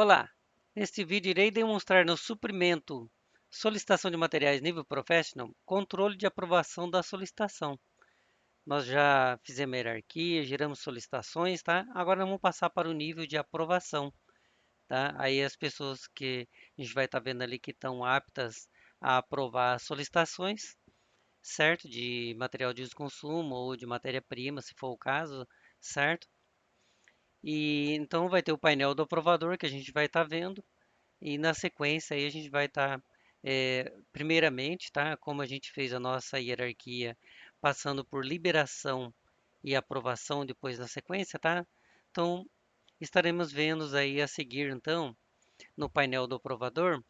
Olá! Neste vídeo irei demonstrar no suprimento solicitação de materiais nível Professional, controle de aprovação da solicitação. Nós já fizemos a hierarquia, geramos solicitações, tá? Agora vamos passar para o nível de aprovação, tá? Aí as pessoas que a gente vai estar vendo ali que estão aptas a aprovar as solicitações, certo? De material de uso e consumo ou de matéria-prima, se for o caso, certo? E então vai ter o painel do aprovador que a gente vai estar vendo. E na sequência aí a gente vai estar, primeiramente, tá? Como a gente fez a nossa hierarquia, passando por liberação e aprovação depois na sequência, tá? Então estaremos vendo aí a seguir, então, no painel do aprovador,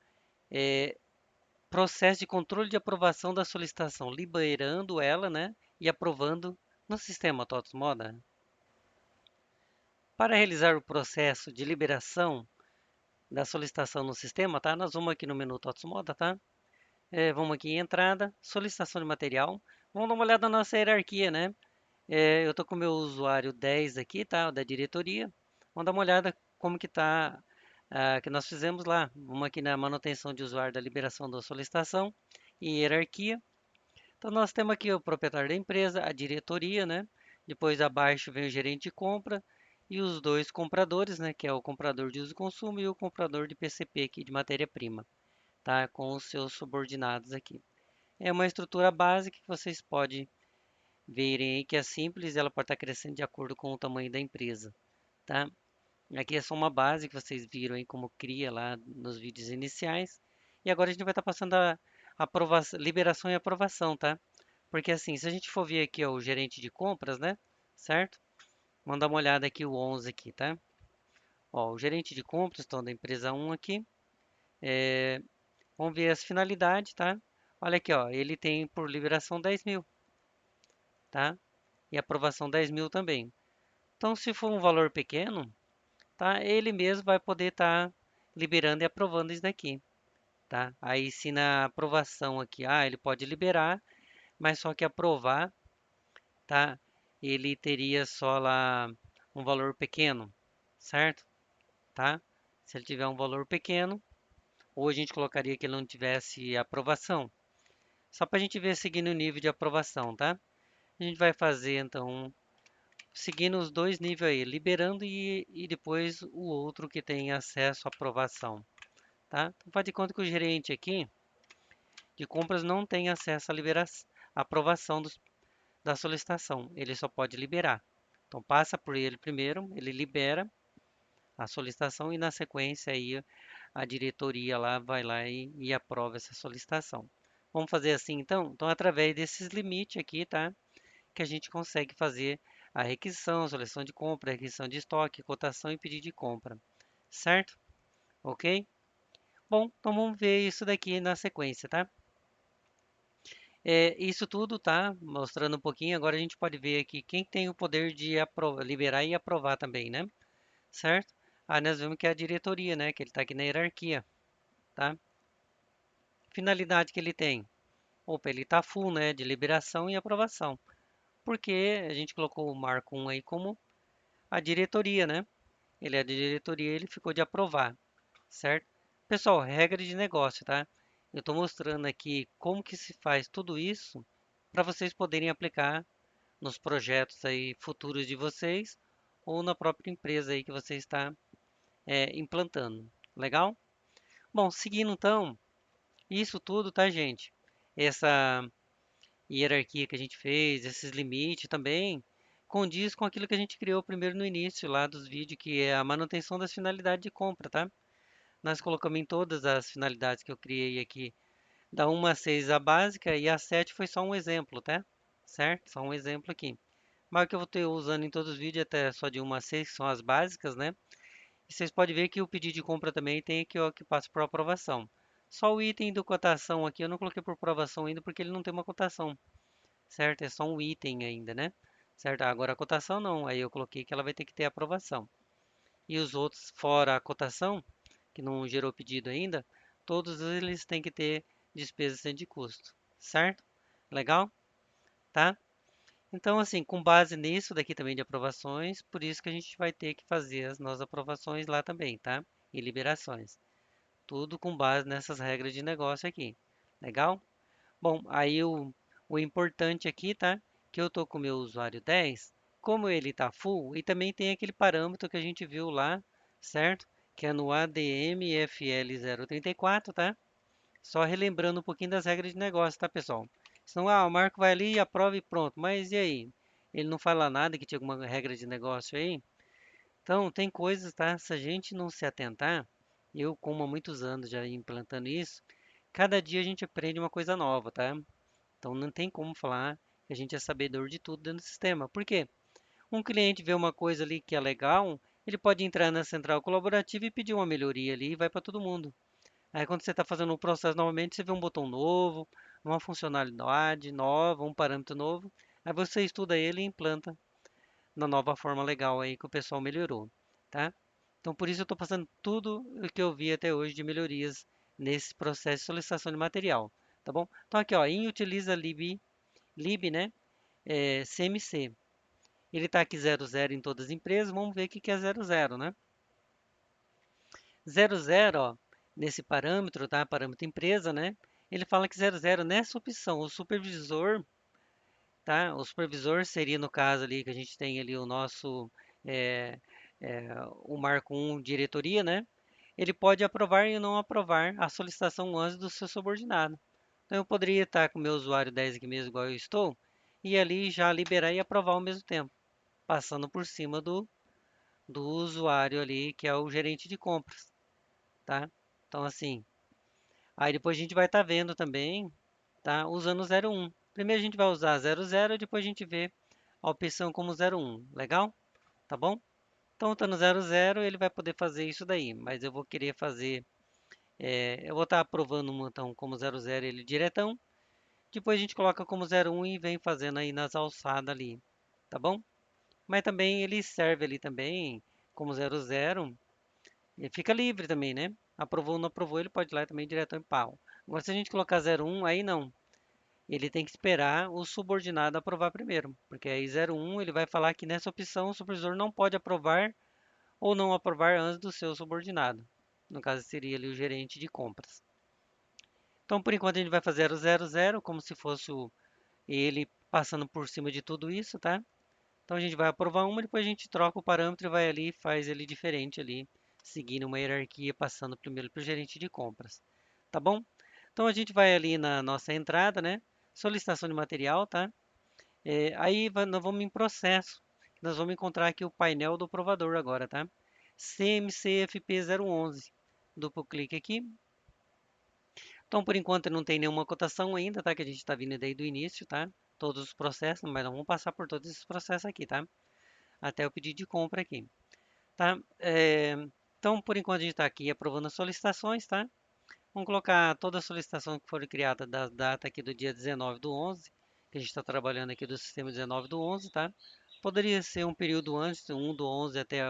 processo de controle de aprovação da solicitação, liberando ela, né? E aprovando no sistema TOTS Moda. Para realizar o processo de liberação da solicitação no sistema, tá? Nós vamos aqui no menu TOTS Moda, tá? Vamos aqui em entrada, solicitação de material. Vamos dar uma olhada na nossa hierarquia, né? Eu estou com o meu usuário 10 aqui, tá? O da diretoria. Vamos dar uma olhada como que está, que nós fizemos lá. Vamos aqui na manutenção de usuário da liberação da solicitação e hierarquia. Então nós temos aqui o proprietário da empresa, a diretoria, né? Depois abaixo vem o gerente de compra e os dois compradores, né? Que é o comprador de uso e consumo e o comprador de PCP aqui de matéria-prima, tá? Com os seus subordinados aqui. É uma estrutura básica que vocês podem verem aí que é simples, ela pode estar crescendo de acordo com o tamanho da empresa, tá? Aqui é só uma base que vocês viram aí como cria lá nos vídeos iniciais. E agora a gente vai estar passando a aprovação, liberação e aprovação, tá? Porque assim, se a gente for ver aqui ó, o gerente de compras, né? Certo? Vamos dar uma olhada aqui o 11 aqui, tá? Ó, o gerente de compras, então da empresa 1 aqui. Vamos ver as finalidades, tá? Olha aqui, ó, ele tem por liberação 10.000, tá? E aprovação 10.000 também. Então, se for um valor pequeno, tá? Ele mesmo vai poder estar liberando e aprovando isso daqui, tá? Aí, se na aprovação aqui, ele pode liberar, mas só que aprovar, tá? Ele teria só lá um valor pequeno, certo? Tá? Se ele tiver um valor pequeno, ou a gente colocaria que ele não tivesse aprovação. Só para a gente ver seguindo o nível de aprovação, tá? A gente vai fazer então seguindo os dois níveis aí, liberando e depois o outro que tem acesso à aprovação, tá? Então faz de conta que o gerente aqui de compras não tem acesso à liberação, à aprovação da solicitação, ele só pode liberar. Então passa por ele primeiro, ele libera a solicitação e na sequência aí a diretoria lá vai lá e aprova essa solicitação. Vamos fazer assim então? Então através desses limites aqui, tá? Que a gente consegue fazer a requisição, a seleção de compra, a requisição de estoque, cotação e pedido de compra, certo? Ok? Bom, então vamos ver isso daqui na sequência, tá? Isso tudo tá mostrando um pouquinho, agora a gente pode ver aqui quem tem o poder de liberar e aprovar também, né? Certo? Nós vemos que é a diretoria, né? Que ele está aqui na hierarquia, tá? Finalidade que ele tem. Opa, ele está full, né? De liberação e aprovação. Porque a gente colocou o marco 1 aí como a diretoria, né? Ele é da diretoria, ele ficou de aprovar, certo? Pessoal, regra de negócio, tá? Eu estou mostrando aqui como que se faz tudo isso para vocês poderem aplicar nos projetos aí futuros de vocês ou na própria empresa aí que você está implantando. Legal? Bom, seguindo então, isso tudo, tá, gente? Essa hierarquia que a gente fez, esses limites também, condiz com aquilo que a gente criou primeiro no início lá dos vídeos, que é a manutenção das finalidades de compra, tá? Nós colocamos em todas as finalidades que eu criei aqui, da 1 a 6 a básica e a 7 foi só um exemplo, tá? Certo? Só um exemplo aqui. Mas o que eu vou ter usando em todos os vídeos até só de 1 a 6, que são as básicas, né? E vocês podem ver que o pedido de compra também tem aqui, ó, que passa por aprovação. Só o item do cotação aqui eu não coloquei por aprovação ainda porque ele não tem uma cotação, certo? É só um item ainda, né? Certo? Agora a cotação não, aí eu coloquei que ela vai ter que ter aprovação. E os outros fora a cotação, que não gerou pedido ainda, todos eles têm que ter despesa sem de custo, certo? Legal? Tá? Então, assim, com base nisso daqui também de aprovações, por isso que a gente vai ter que fazer as nossas aprovações lá também, tá? e liberações. Tudo com base nessas regras de negócio aqui. Legal? Bom, aí o importante aqui, tá? Que eu tô com o meu usuário 10, como ele tá full, e também tem aquele parâmetro que a gente viu lá, certo? Que é no ADMFL034, tá? Só relembrando um pouquinho das regras de negócio, tá, pessoal? Senão, o Marco vai ali, aprova e pronto. Mas e aí? Ele não fala nada que tinha alguma regra de negócio aí? Então, tem coisas, tá? Se a gente não se atentar, eu, como há muitos anos já implantando isso, cada dia a gente aprende uma coisa nova, tá? Então, não tem como falar que a gente é sabedor de tudo dentro do sistema. Por quê? Um cliente vê uma coisa ali que é legal, ele pode entrar na central colaborativa e pedir uma melhoria ali e vai para todo mundo. Aí, quando você está fazendo o processo novamente, você vê um botão novo, uma funcionalidade nova, um parâmetro novo. Aí você estuda ele e implanta na nova forma legal aí que o pessoal melhorou, tá? Então, por isso eu estou passando tudo o que eu vi até hoje de melhorias nesse processo de solicitação de material, tá bom? Então, aqui, ó, em utiliza lib, né? CMC. Ele está aqui 00 em todas as empresas, vamos ver o que é 00, né? 00, ó, nesse parâmetro, tá? Parâmetro empresa, né? Ele fala que 00 nessa opção, o supervisor, tá? O supervisor seria no caso ali que a gente tem ali o nosso é, o marco 1 diretoria, né? Ele pode aprovar e não aprovar a solicitação antes do seu subordinado. Então eu poderia estar com o meu usuário 10 aqui mesmo, igual eu estou, e ali já liberar e aprovar ao mesmo tempo, passando por cima do usuário ali, que é o gerente de compras, tá? Então assim, aí depois a gente vai estar vendo também, tá? Usando o 01. Primeiro a gente vai usar 00, depois a gente vê a opção como 01, legal? Tá bom? Então, tá no 00, ele vai poder fazer isso daí, mas eu vou querer fazer, eu vou estar aprovando um então como 00 ele diretão, depois a gente coloca como 01 e vem fazendo aí nas alçadas ali, tá bom? Mas também ele serve ali também como 00, ele fica livre também, né? Aprovou ou não aprovou, ele pode ir lá também diretão em pau. Agora, se a gente colocar 01, aí não. Ele tem que esperar o subordinado aprovar primeiro, porque aí 01 ele vai falar que nessa opção o supervisor não pode aprovar ou não aprovar antes do seu subordinado. No caso, seria ali o gerente de compras. Então, por enquanto, a gente vai fazer o 00 como se fosse ele passando por cima de tudo isso, tá? Então, a gente vai aprovar uma, depois a gente troca o parâmetro e vai ali e faz ele diferente ali, seguindo uma hierarquia, passando primeiro para o gerente de compras. Tá bom? Então, a gente vai ali na nossa entrada, né? Solicitação de material, tá? Aí nós vamos em processo. Nós vamos encontrar aqui o painel do provador agora, tá? CMCFP011. Duplo clique aqui. Então, por enquanto, não tem nenhuma cotação ainda, tá? Que a gente está vindo desde o início, tá? Todos os processos, mas nós vamos passar por todos esses processos aqui, tá? Até o pedido de compra aqui, tá? Então, por enquanto, a gente está aqui aprovando as solicitações, tá? Vamos colocar todas as solicitações que foram criadas da data aqui do dia 19 do 11, que a gente está trabalhando aqui do sistema 19 do 11, tá? Poderia ser um período antes, 1 do 11 até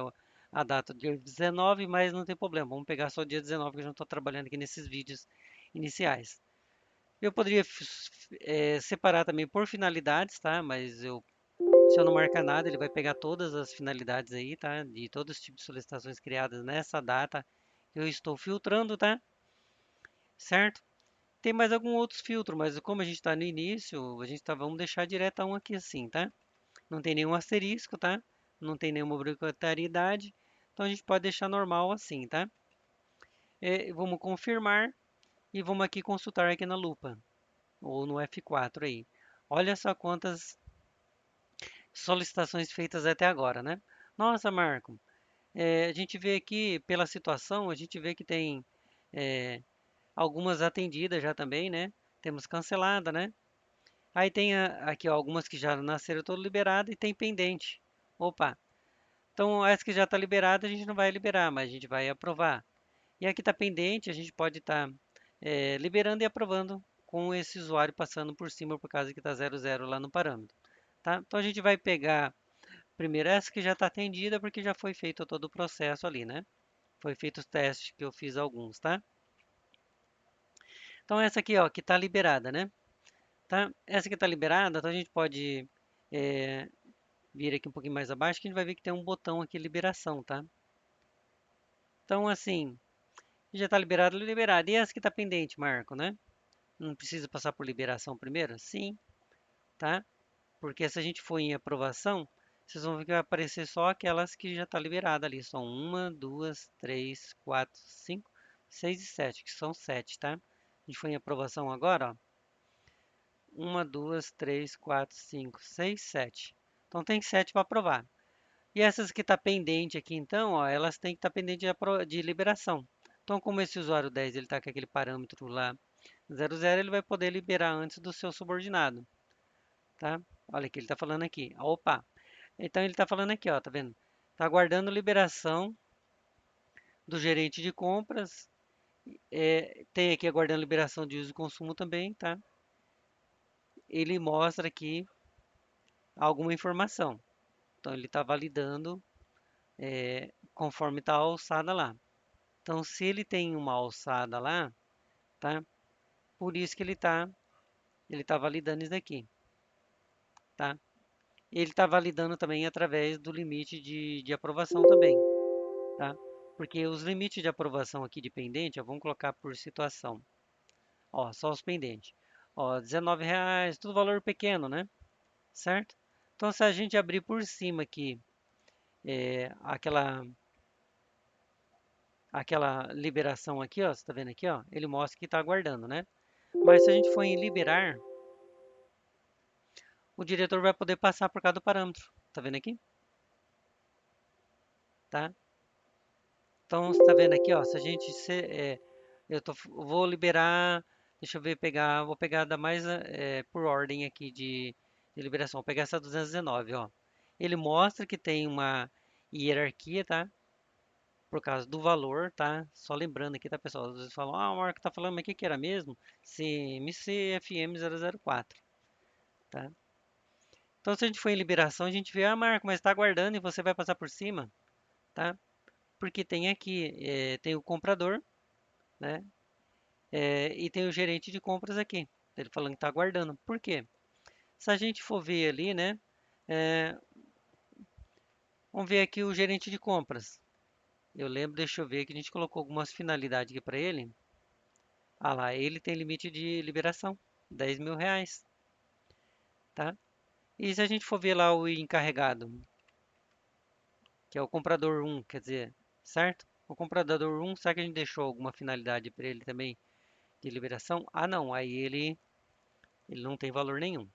a data do dia 19, mas não tem problema. Vamos pegar só o dia 19, que eu já estou trabalhando aqui nesses vídeos iniciais. Eu poderia separar também por finalidades, tá? Mas se eu não marcar nada, ele vai pegar todas as finalidades aí, tá? De todos os tipos de solicitações criadas nessa data que eu estou filtrando, tá? Certo? Tem mais algum outros filtro, mas como a gente está no início, vamos deixar direto a um aqui assim, tá? Não tem nenhum asterisco, tá? Não tem nenhuma obrigatoriedade, então a gente pode deixar normal assim, tá? Vamos confirmar e vamos aqui consultar aqui na lupa, ou no F4 aí. Olha só quantas solicitações feitas até agora, né? Nossa, Marco, a gente vê aqui pela situação, a gente vê que tem é, algumas atendidas já também, né? Temos cancelada, né? Aí tem aqui ó, algumas que já nasceram todas liberadas e tem pendente. Opa, então essa que já está liberada a gente não vai liberar, mas a gente vai aprovar. E aqui está pendente, a gente pode estar liberando e aprovando com esse usuário passando por cima por causa que está 00 lá no parâmetro. Tá? Então a gente vai pegar primeiro essa que já está atendida porque já foi feito todo o processo ali, né? Foi feito os testes que eu fiz alguns, tá? Então essa aqui ó, que está liberada, né? Tá? Essa que está liberada, então a gente pode é, vir aqui um pouquinho mais abaixo que a gente vai ver que tem um botão aqui liberação, tá? Então, assim, já está liberado, liberado. E as que está pendente, Marco, né? Não precisa passar por liberação primeiro? Sim, tá? Porque se a gente for em aprovação, vocês vão ver que vai aparecer só aquelas que já está liberada ali. São uma, duas, três, quatro, cinco, seis e sete, que são sete, tá? A gente foi em aprovação agora, ó. Uma, duas, três, quatro, cinco, seis, sete. Então tem sete para aprovar. E essas que está pendente aqui, então, ó, elas têm que estar pendente de liberação. Então, como esse usuário 10 ele está com aquele parâmetro lá 00, ele vai poder liberar antes do seu subordinado, tá? Olha o que ele está falando aqui. Opa! Então ele está falando aqui, ó, tá vendo? Está aguardando liberação do gerente de compras. Tem aqui aguardando liberação de uso e consumo também, tá? Ele mostra aqui alguma informação. Então ele está validando conforme está a alçada lá. Então se ele tem uma alçada lá, tá? Por isso que ele tá validando isso daqui, tá? Ele está validando também através do limite de aprovação também, tá? Porque os limites de aprovação aqui de pendente, ó, vamos colocar por situação. Ó, só os pendentes. Ó, R$ 19, tudo valor pequeno, né? Certo? Então, se a gente abrir por cima aqui, aquela liberação aqui, ó, você tá vendo aqui, ó, ele mostra que está aguardando, né? Mas se a gente for em liberar, o diretor vai poder passar por cada parâmetro. Tá vendo aqui? Tá? Então, você tá vendo aqui, ó, se a gente vou liberar, deixa eu ver, vou pegar da mais por ordem aqui de liberação. Vou pegar essa 219, ó. Ele mostra que tem uma hierarquia, tá? Por causa do valor, tá? Só lembrando aqui, tá, pessoal? Às vezes falam, o Marco tá falando, mas o que que era mesmo? CMC FM004, tá? Então, se a gente for em liberação, a gente vê, Marco, mas está aguardando e você vai passar por cima, tá? Porque tem aqui, tem o comprador, né? E tem o gerente de compras aqui. Ele falando que está aguardando. Por quê? Se a gente for ver ali, né? é, vamos ver aqui o gerente de compras. Eu lembro, deixa eu ver que a gente colocou algumas finalidades aqui para ele. Ah lá, ele tem limite de liberação, R$ 10.000, tá? E se a gente for ver lá o encarregado, que é o comprador um, quer dizer, certo? O comprador um, será que a gente deixou alguma finalidade para ele também de liberação? Ah, não, aí ele não tem valor nenhum.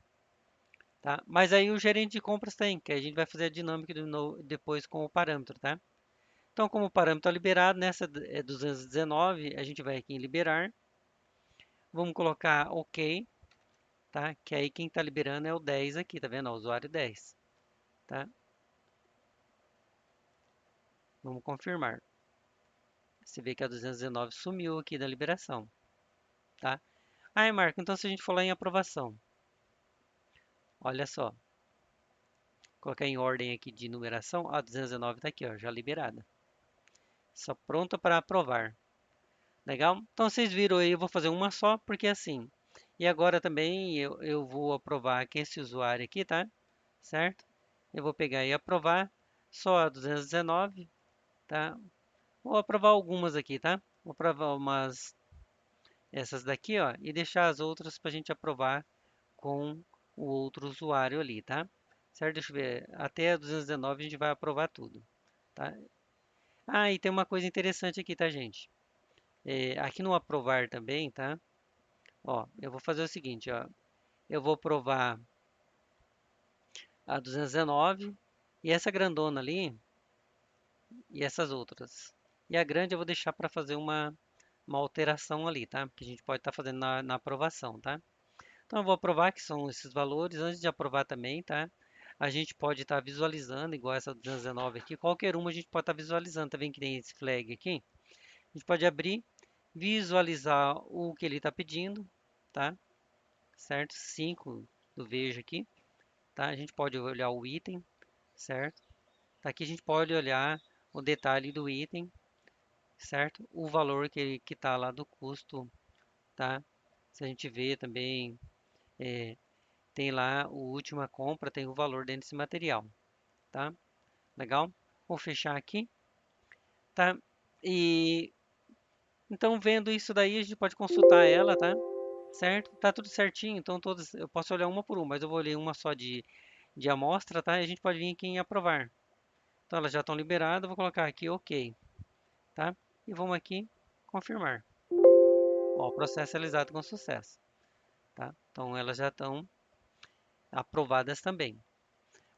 Tá? Mas aí o gerente de compras tem, que a gente vai fazer a dinâmica depois com o parâmetro, tá? Então, como o parâmetro é liberado, nessa é 219, a gente vai aqui em liberar. Vamos colocar OK, tá? Que aí quem está liberando é o 10 aqui, tá vendo? O usuário 10, tá? Vamos confirmar. Você vê que a 219 sumiu aqui da liberação, tá? Aí, Marco, então se a gente for lá em aprovação, olha só, colocar em ordem aqui de numeração, a 219 está aqui, ó, já liberada. Só pronta para aprovar. Legal? Então vocês viram aí, eu vou fazer uma só, porque assim. E agora também eu vou aprovar aqui esse usuário aqui, tá? Certo? Eu vou pegar e aprovar só a 219, tá? Vou aprovar algumas aqui, tá? Vou aprovar essas daqui, ó, e deixar as outras para a gente aprovar com o outro usuário ali, tá? Certo? Deixa eu ver. Até a 219 a gente vai aprovar tudo, tá? Ah, e tem uma coisa interessante aqui, tá, gente? Aqui no aprovar também, tá? Ó, eu vou fazer o seguinte, ó. Eu vou provar a 219 e essa grandona ali e essas outras. E a grande eu vou deixar para fazer uma alteração ali, tá? Que a gente pode estar fazendo na aprovação, tá? Então eu vou aprovar que são esses valores. Antes de aprovar também, tá? A gente pode estar visualizando, igual essa 219 aqui. Qualquer uma a gente pode estar visualizando. Tá vendo que tem esse flag aqui? A gente pode abrir, visualizar o que ele está pedindo, tá? Certo? 5 do veja aqui. Tá? A gente pode olhar o item, certo? Aqui a gente pode olhar o detalhe do item, certo? O valor que está lá do custo, tá? Se a gente vê também, tem lá o última compra, tem o valor dentro desse material, tá? Legal? Vou fechar aqui, tá? E então, vendo isso daí, a gente pode consultar ela, tá? Certo? Tá tudo certinho, então todas, eu posso olhar uma por uma, mas eu vou ler uma só de amostra, tá? E a gente pode vir aqui em aprovar. Então elas já estão liberadas, eu vou colocar aqui OK, tá? E vamos aqui confirmar. Ó, o processo realizado com sucesso, tá? Então elas já estão aprovadas também.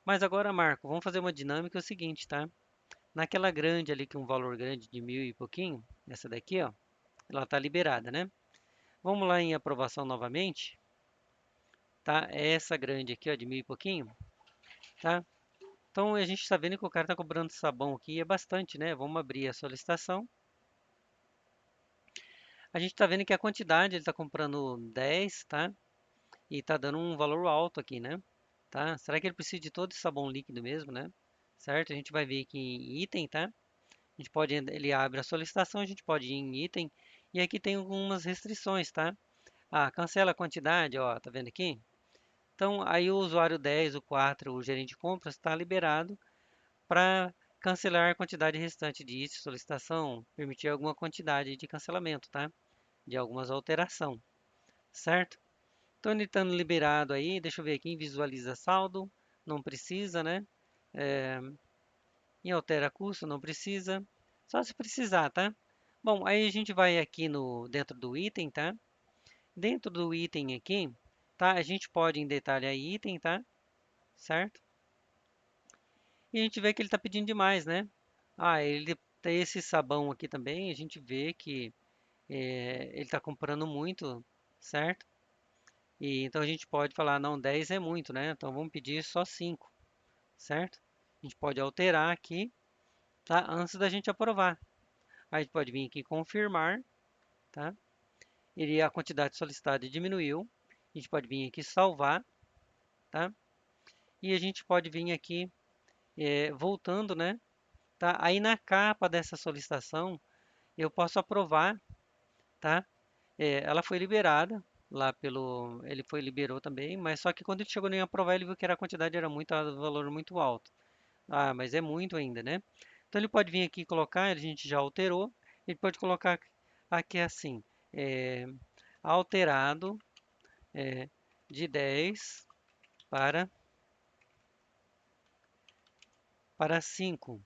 Mas agora, Marco, vamos fazer uma dinâmica, é o seguinte, tá? Naquela grande ali, que é um valor grande de 1.000 e pouquinho, essa daqui, ó, ela está liberada, né? Vamos lá em aprovação novamente, tá? É essa grande aqui, ó, de 1.000 e pouquinho, tá? Então a gente está vendo que o cara está cobrando sabão aqui, é bastante, né? Vamos abrir a solicitação. A gente está vendo que a quantidade, ele está comprando 10, tá? E está dando um valor alto aqui, né? Tá? Será que ele precisa de todo esse sabão líquido mesmo, né? Certo? A gente vai ver aqui em item, tá? A gente pode, ele abre a solicitação, a gente pode ir em item. E aqui tem algumas restrições, tá? Ah, cancela a quantidade, ó, tá vendo aqui? Então, aí o usuário 10, o 4, o gerente de compras, está liberado para cancelar a quantidade restante de solicitação, permitir alguma quantidade de cancelamento, tá? De algumas alteração, certo? Então, ele estando liberado aí, deixa eu ver aqui, visualiza saldo, não precisa, né? É, e altera custo, não precisa, só se precisar, tá? Bom, aí a gente vai aqui no dentro do item, tá? Dentro do item aqui, tá? A gente pode em detalhar item, tá? Certo? E a gente vê que ele está pedindo demais, né? Ah, ele tem esse sabão aqui também, a gente vê que ele está comprando muito, certo? E então a gente pode falar, não, 10 é muito, né? Então vamos pedir só 5, certo? A gente pode alterar aqui, tá? Antes da gente aprovar. Aí a gente pode vir aqui confirmar, tá? E a quantidade solicitada diminuiu. A gente pode vir aqui salvar, tá? E a gente pode vir aqui voltando, né? Tá? Aí na capa dessa solicitação eu posso aprovar, tá? Ela foi liberada lá pelo, ele foi liberou também, mas só que quando ele chegou em aprovar ele viu que a quantidade era muito, valor muito alto. Ah, mas é muito ainda, né? Então ele pode vir aqui e colocar, a gente já alterou, ele pode colocar aqui assim, é, alterado de 10 para para 5,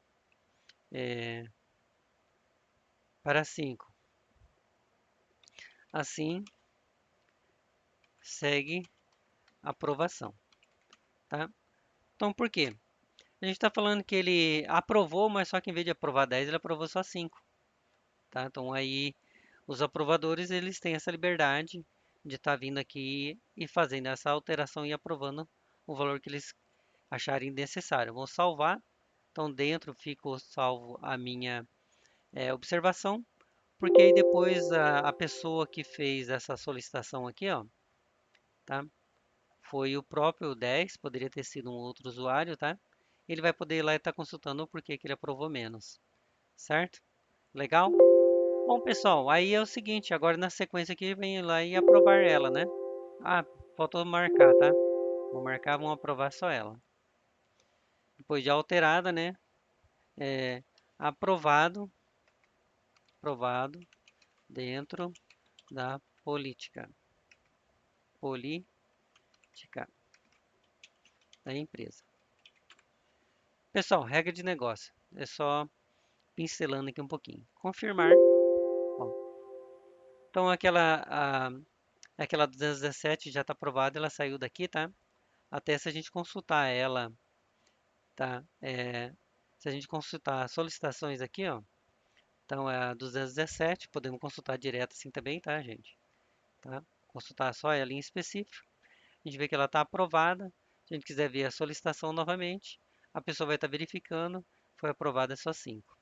é, para 5. Assim segue a aprovação, tá? Então por quê? A gente está falando que ele aprovou, mas só que em vez de aprovar 10, ele aprovou só 5, tá? Então aí os aprovadores eles têm essa liberdade de estar vindo aqui e fazendo essa alteração e aprovando o valor que eles acharem necessário. Eu vou salvar, então dentro ficou salvo a minha observação, porque aí depois a pessoa que fez essa solicitação aqui, ó, tá? Foi o próprio 10, poderia ter sido um outro usuário, tá? Ele vai poder ir lá e estar consultando o porquê que ele aprovou menos, certo? Legal? Bom, pessoal, aí é o seguinte, agora na sequência aqui vem lá e aprovar ela, né? Ah, faltou marcar, tá? Vou marcar, vamos aprovar só ela. Depois de alterada, né? É, aprovado, aprovado dentro da política da empresa. Pessoal, regra de negócio, é só pincelando aqui um pouquinho. Confirmar. Bom, então aquela 217 já está aprovada, ela saiu daqui, tá? Até se a gente consultar ela, tá? Se a gente consultar as solicitações aqui, ó, então é a 217, podemos consultar direto assim também, tá, gente? Tá? Consultar só ela em específico. A gente vê que ela está aprovada. Se a gente quiser ver a solicitação novamente, a pessoa vai estar verificando, foi aprovada só 5,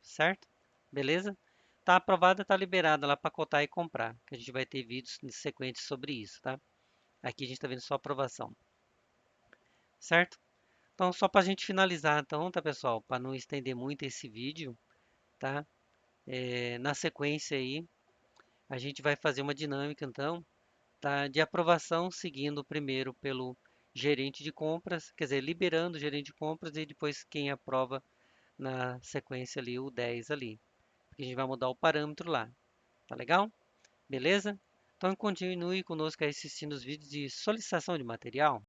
certo? Beleza? Tá aprovada, tá liberada lá para cotar e comprar, que a gente vai ter vídeos sequentes sobre isso, tá? Aqui a gente está vendo só aprovação, certo? Então, só para a gente finalizar, então, tá, pessoal? Para não estender muito esse vídeo, tá? Na sequência aí, a gente vai fazer uma dinâmica, então, tá? De aprovação, seguindo primeiro pelo gerente de compras, quer dizer, liberando o gerente de compras e depois quem aprova na sequência ali, o 10 ali. Porque que a gente vai mudar o parâmetro lá. Tá legal? Beleza? Então continue conosco aí assistindo os vídeos de solicitação de material.